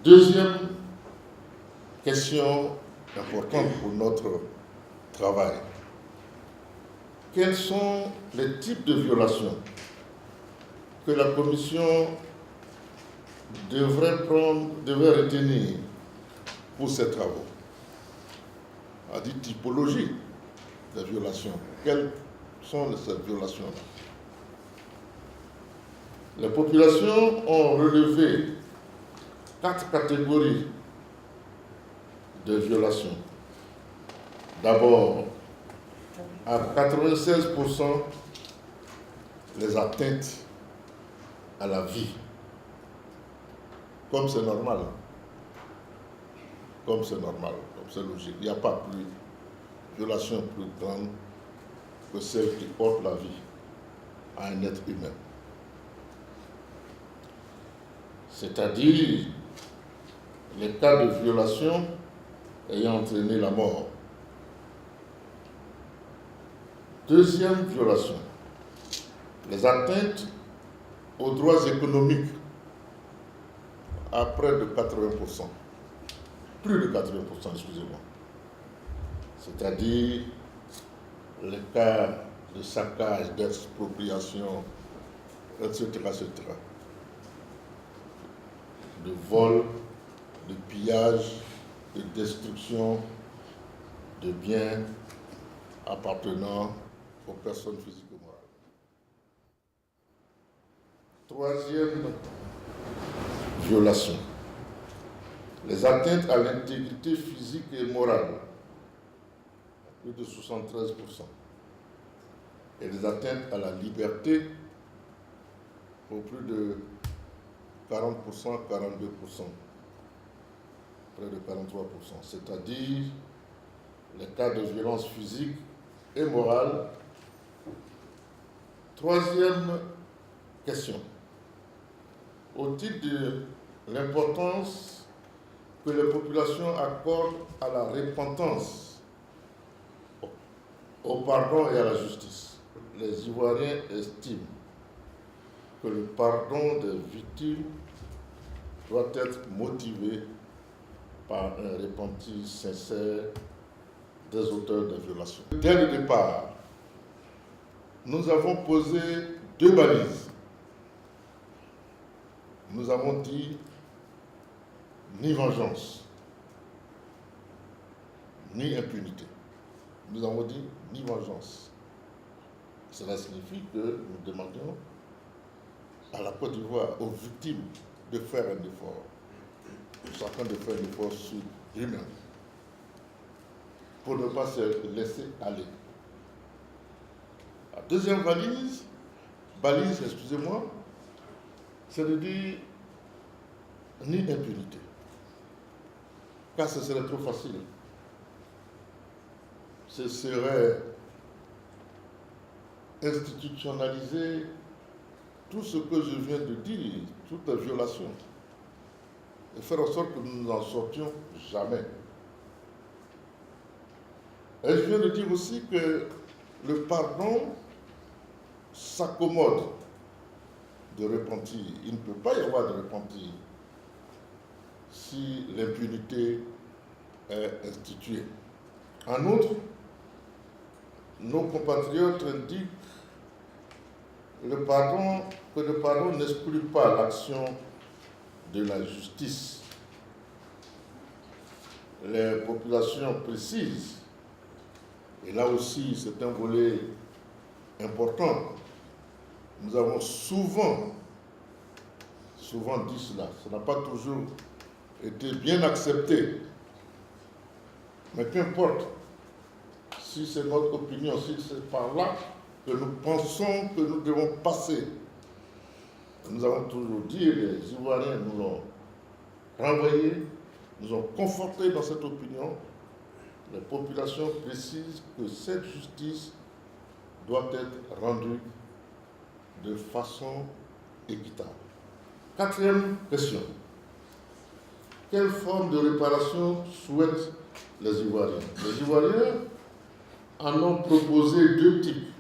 Deuxième question importante pour notre travail. Quels sont les types de violations que la Commission devrait retenir pour ses travaux? On a dit typologie des violations. Quelles sont ces violations-là? Les populations ont relevé 4 catégories de violations. D'abord, à 96%, les atteintes à la vie. Comme c'est normal. Comme c'est normal, comme c'est logique. Il n'y a pas plus violation plus grande que celle qui porte la vie à un être humain. C'est-à-dire les cas de violation ayant entraîné la mort. Deuxième violation, les atteintes aux droits économiques à près de 80%, plus de 80%, excusez-moi. C'est-à-dire les cas de saccage, d'expropriation, etc., etc. De vol, de pillage, de destruction de biens appartenant aux personnes physiques et morales. Troisième violation, les atteintes à l'intégrité physique et morale, plus de 73%, et les atteintes à la liberté, pour plus de 40%, 42%, près de 43%, c'est-à-dire les cas de violence physique et morale. Troisième question. Au titre de l'importance que les populations accordent à la repentance, au pardon et à la justice, les Ivoiriens estiment que le pardon des victimes doit être motivé par un repentir sincère des auteurs de violations. Dès le départ, nous avons posé 2 balises. Nous avons dit ni vengeance, ni impunité. Nous avons dit ni vengeance. Cela signifie que nous demandons à la Côte d'Ivoire, aux victimes, de faire un effort. Chacun de faire un effort sur lui-même pour ne pas se laisser aller. La deuxième balise, excusez-moi, c'est de dire ni impunité, car ce serait trop facile. Ce serait institutionnaliser tout ce que je viens de dire, toutes les violations, et faire en sorte que nous n'en sortions jamais. Et je viens de dire aussi que le pardon s'accommode de repentir. Il ne peut pas y avoir de repentir si l'impunité est instituée. En outre, nos compatriotes indiquent que le pardon n'exclut pas l'action de la justice. Les populations précisent, et là aussi c'est un volet important, nous avons souvent dit cela, ça n'a pas toujours été bien accepté, mais qu'importe, si c'est notre opinion, si c'est par là que nous pensons que nous devons passer. Nous avons toujours dit, les Ivoiriens nous l'ont renvoyé, nous ont confortés dans cette opinion. Les populations précisent que cette justice doit être rendue de façon équitable. Quatrième question. Quelle forme de réparation souhaitent les Ivoiriens? Les Ivoiriens en ont proposé 2 types,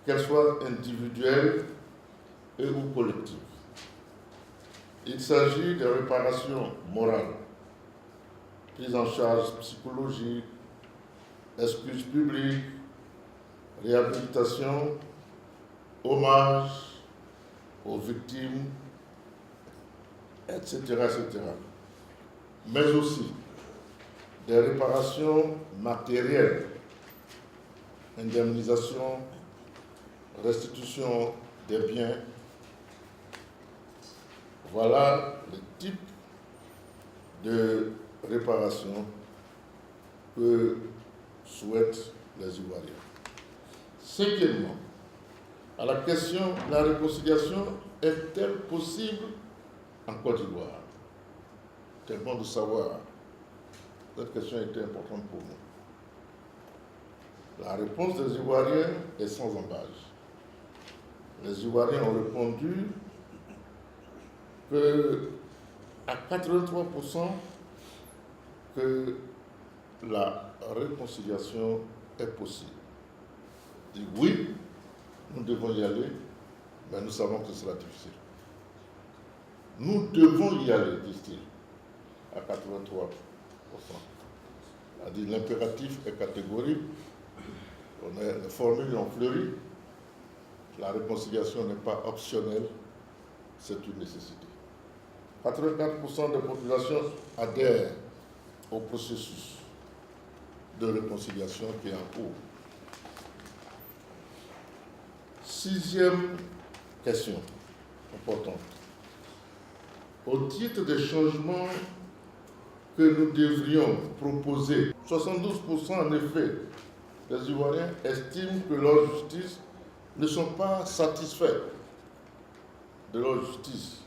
qu'elles soient individuelles et ou collectives. Il s'agit de réparations morales, prise en charge psychologique, excuses publiques, réhabilitation, hommage aux victimes, etc., etc. Mais aussi des réparations matérielles, indemnisation, restitution des biens. Voilà le type de réparation que souhaitent les Ivoiriens. Cinquièmement, à la question, la réconciliation est-elle possible en Côte d'Ivoire? C'est bon de savoir. Cette question était importante pour nous. La réponse des Ivoiriens est sans embâche. Les Ivoiriens ont répondu à 83% que la réconciliation est possible. Dit oui, nous devons y aller, mais nous savons que ce sera difficile. Nous devons y aller, disent-ils, à 83%. C'est-à-dire l'impératif est catégorique, les formules ont fleuri, la réconciliation n'est pas optionnelle, c'est une nécessité. 84% de la population adhèrent au processus de réconciliation qui est en cours. Sixième question importante. Au titre des changements que nous devrions proposer, 72% en effet des Ivoiriens estiment que leur justice ne sont pas satisfaits de leur justice.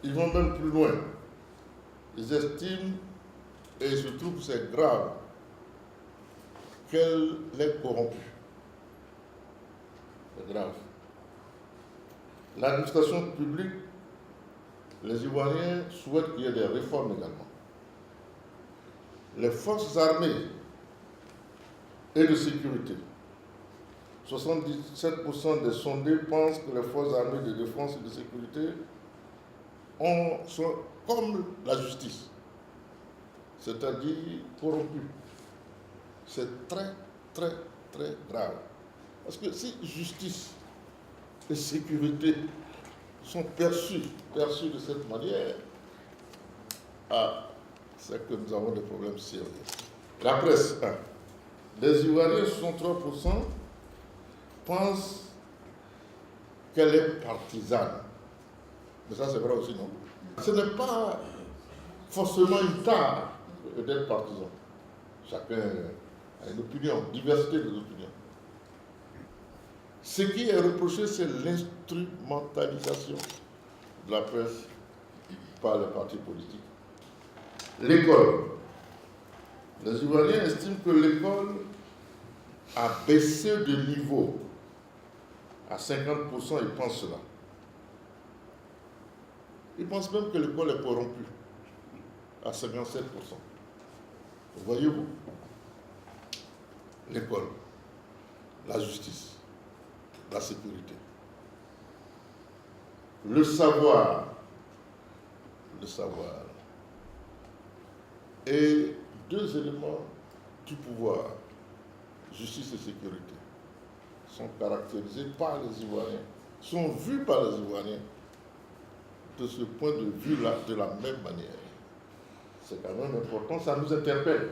Ils vont même plus loin. Ils estiment, et je trouve que c'est grave, qu'elle est corrompue. C'est grave. L'administration publique, les Ivoiriens souhaitent qu'il y ait des réformes également. Les forces armées et de sécurité, 77% des sondés pensent que les forces armées de défense et de sécurité sont comme la justice, c'est-à-dire corrompues. C'est très, très, très grave. Parce que si justice et sécurité sont perçus de cette manière, c'est que nous avons des problèmes sérieux. La presse, les Ivoiriens, 63%, pensent qu'elle est partisane. Mais ça, c'est vrai aussi, non? Ce n'est pas forcément une tare d'être partisan. Chacun a une opinion, diversité des opinions. Ce qui est reproché, c'est l'instrumentalisation de la presse par les partis politiques. L'école. Les Ivoiriens estiment que l'école a baissé de niveau. À 50%, ils pensent cela. Ils pensent même que l'école est corrompue. À 57%. Voyez-vous? L'école, la justice, la sécurité, le savoir et deux éléments du pouvoir, justice et sécurité, sont caractérisés par les Ivoiriens, sont vus par les Ivoiriens de ce point de vue-là de la même manière. C'est quand même important, ça nous interpelle.